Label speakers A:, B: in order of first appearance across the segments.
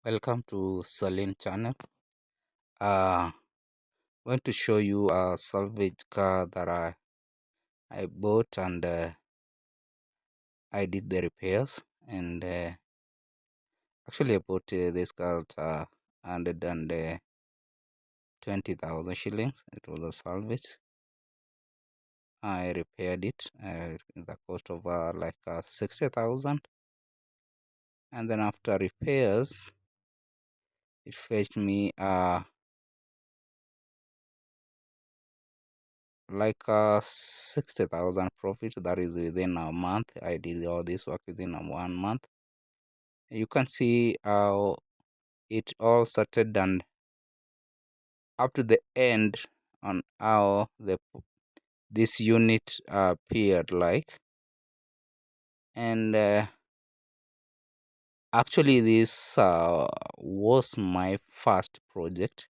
A: Welcome to Salin channel. I'm going to show you a salvage car that I bought, and I did the repairs. And actually, I bought this car at 120,000 shillings. It was a salvage. I repaired it the cost of 60,000. And then after repairs, it fetched me 60,000 profit. That is within a month. I did all this work within a 1 month. You can see how it all started and up to the end on how this unit appeared like. And actually, this was my first project.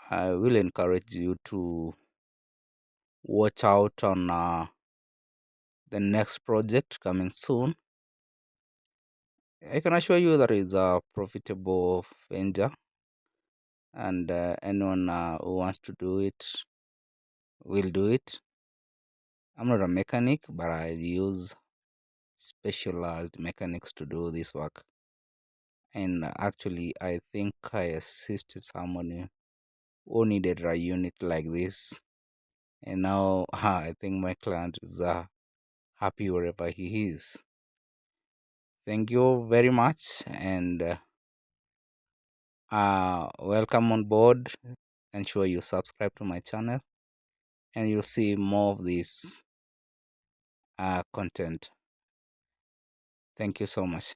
A: I will encourage you to watch out on the next project coming soon. I can assure you that it's a profitable venture, and anyone who wants to do it will do it. I'm not a mechanic, but I use specialized mechanics to do this work. And actually, I think I assisted someone who needed a unit like this. And now I think my client is happy wherever he is. Thank you very much, and welcome on board. Ensure you subscribe to my channel, and you'll see more of this content. Thank you so much.